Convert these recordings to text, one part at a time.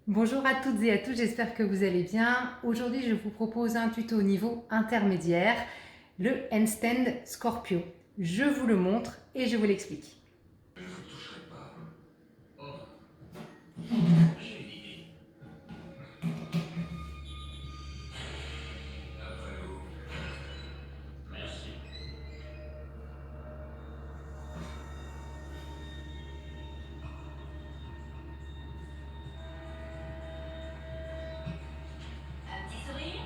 Bonjour à toutes et à tous, j'espère que vous allez bien. Aujourd'hui, je vous propose un tuto au niveau intermédiaire, le handstand Scorpio. Je vous le montre et je vous l'explique. Je ne vous toucherai pas. Oh, j'ai une idée. Après vous. Merci. Un petit sourire.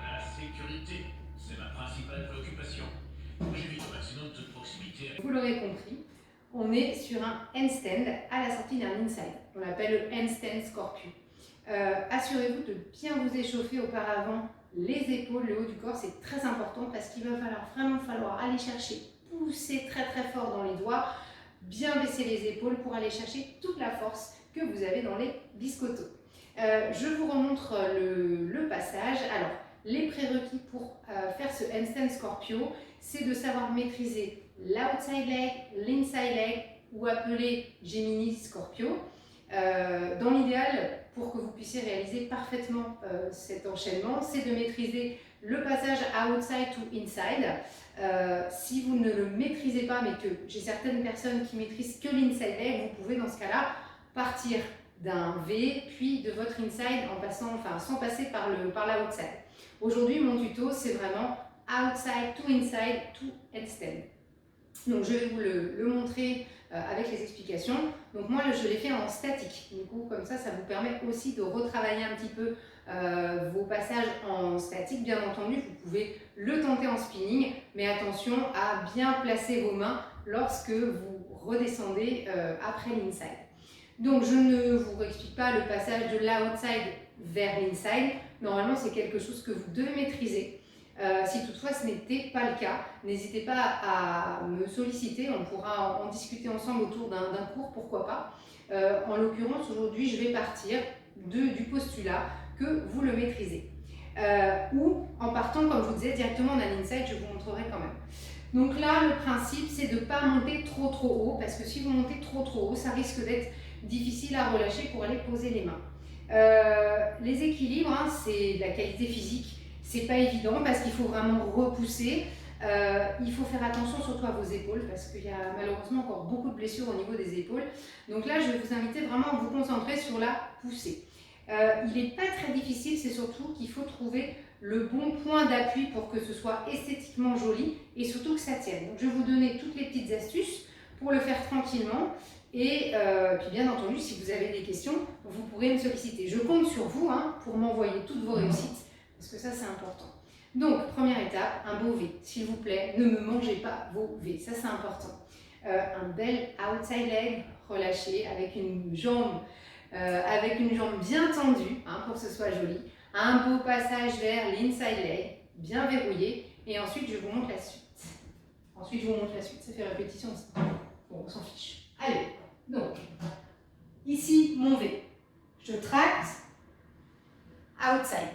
La sécurité, c'est ma principale préoccupation. J'évite au maximum toute proximité avec... Vous l'aurez compris, on est sur un handstand à la sortie d'un inside. On l'appelle le handstand Scorpio. Assurez-vous de bien vous échauffer auparavant les épaules, le haut du corps, c'est très important parce qu'il va vraiment falloir aller chercher, pousser très fort dans les doigts, bien baisser les épaules pour aller chercher toute la force que vous avez dans les biscottos. Je vous remontre le passage. Alors, les prérequis pour faire ce handstand Scorpio, c'est de savoir maîtriser l'outside leg, l'inside leg, ou appelé Gemini Scorpio. Dans l'idéal, pour que vous puissiez réaliser parfaitement cet enchaînement, c'est de maîtriser le passage outside to inside. Si vous ne le maîtrisez pas, mais que j'ai certaines personnes qui maîtrisent que l'inside leg, vous pouvez dans ce cas-là partir d'un V, puis de votre inside en passant, sans passer par l'outside. Aujourd'hui, mon tuto, c'est vraiment outside to inside to handstand. Donc je vais vous le montrer avec les explications. Donc moi je l'ai fait en statique, du coup comme ça vous permet aussi de retravailler un petit peu vos passages en statique. Bien entendu vous pouvez le tenter en spinning, mais attention à bien placer vos mains lorsque vous redescendez après l'inside. Donc je ne vous réexplique pas le passage de l'outside vers l'inside. Normalement c'est quelque chose que vous devez maîtriser. Si toutefois ce n'était pas le cas, n'hésitez pas à me solliciter, on pourra en discuter ensemble autour d'un cours, pourquoi pas. En l'occurrence, aujourd'hui, je vais partir du postulat que vous le maîtrisez. Ou en partant, comme je vous disais, directement d'un inside, je vous montrerai quand même. Donc là, le principe, c'est de ne pas monter trop haut, parce que si vous montez trop haut, ça risque d'être difficile à relâcher pour aller poser les mains. Les équilibres, c'est de la qualité physique. C'est pas évident parce qu'il faut vraiment repousser. Il faut faire attention surtout à vos épaules parce qu'il y a malheureusement encore beaucoup de blessures au niveau des épaules. Donc là, je vais vous inviter vraiment à vous concentrer sur la poussée. Il n'est pas très difficile, c'est surtout qu'il faut trouver le bon point d'appui pour que ce soit esthétiquement joli et surtout que ça tienne. Donc je vais vous donner toutes les petites astuces pour le faire tranquillement. Et puis bien entendu, si vous avez des questions, vous pourrez me solliciter. Je compte sur vous pour m'envoyer toutes vos réussites. Parce que ça, c'est important. Donc, première étape, un beau V. S'il vous plaît, ne me mangez pas vos V. Ça, c'est important. Un bel outside leg relâché avec une jambe bien tendue pour que ce soit joli. Un beau passage vers l'inside leg, bien verrouillé. Et ensuite, je vous montre la suite. Ça fait répétition. Bon, on s'en fiche. Allez, donc, ici, mon V. Je tracte, outside.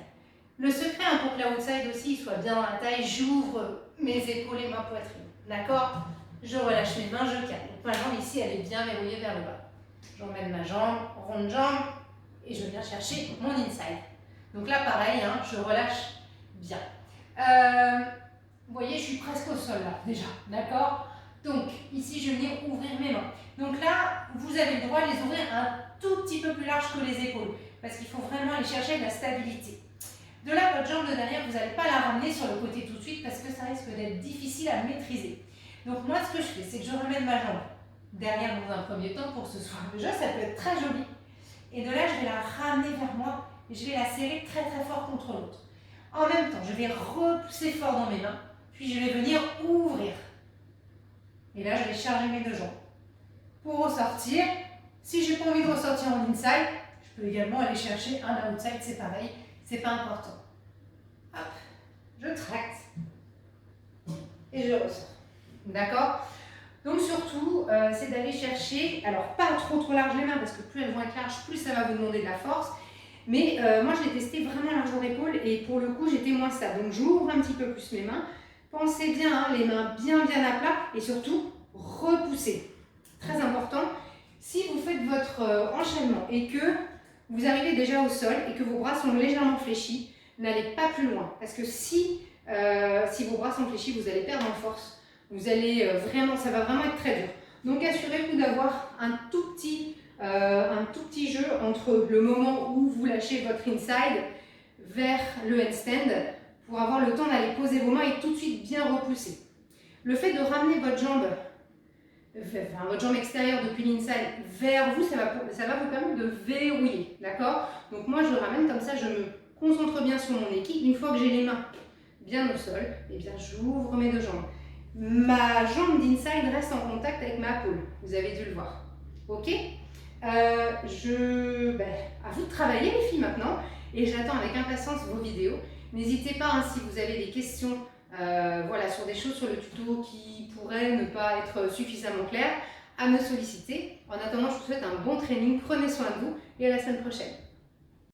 Le secret pour que l'outside aussi soit bien dans la taille, j'ouvre mes épaules et ma poitrine. D'accord? Je relâche mes mains, je calme. Donc ma jambe ici, elle est bien verrouillée vers le bas. J'emmène ma jambe, ronde jambe, et je viens chercher mon inside. Donc là, pareil, je relâche bien. Vous voyez, je suis presque au sol là, déjà. D'accord? Donc ici, je vais venir ouvrir mes mains. Donc là, vous avez le droit de les ouvrir un tout petit peu plus large que les épaules, parce qu'il faut vraiment aller chercher de la stabilité. De là, votre jambe de derrière, vous n'allez pas la ramener sur le côté tout de suite parce que ça risque d'être difficile à maîtriser. Donc moi, ce que je fais, c'est que je ramène ma jambe derrière dans un premier temps pour que ce soit déjà, ça peut être très joli. Et de là, je vais la ramener vers moi et je vais la serrer très fort contre l'autre. En même temps, je vais repousser fort dans mes mains, puis je vais venir ouvrir. Et là, je vais charger mes deux jambes. Pour ressortir, si je n'ai pas envie de ressortir en inside, je peux également aller chercher un outside, c'est pareil. C'est pas important. Hop, je tracte et je ressors. D'accord? Donc surtout, c'est d'aller chercher, alors pas trop large les mains parce que plus elles vont être larges, plus ça va vous demander de la force. Mais moi je l'ai testé vraiment largeur d'épaule et pour le coup j'étais moins stable. Donc j'ouvre un petit peu plus mes mains. Pensez bien, les mains bien à plat et surtout repoussez. C'est très important. Si vous faites votre enchaînement et que vous arrivez déjà au sol et que vos bras sont légèrement fléchis, n'allez pas plus loin. Parce que si vos bras sont fléchis, vous allez perdre en force. Vous allez ça va vraiment être très dur. Donc assurez-vous d'avoir un tout petit jeu entre le moment où vous lâchez votre inside vers le handstand pour avoir le temps d'aller poser vos mains et tout de suite bien repousser. Le fait de ramener votre jambe extérieure depuis l'inside vers vous, ça va vous permettre de verrouiller, d'accord? Donc moi je ramène comme ça, je me concentre bien sur mon équipe. Une fois que j'ai les mains bien au sol, et bien j'ouvre mes deux jambes. Ma jambe d'inside reste en contact avec ma épaule, vous avez dû le voir. Ok? À vous de travailler les filles maintenant, et j'attends avec impatience vos vidéos. N'hésitez pas, si vous avez des questions sur des choses sur le tuto qui pourraient ne pas être suffisamment claires, à me solliciter. En attendant, je vous souhaite un bon training, prenez soin de vous et à la semaine prochaine.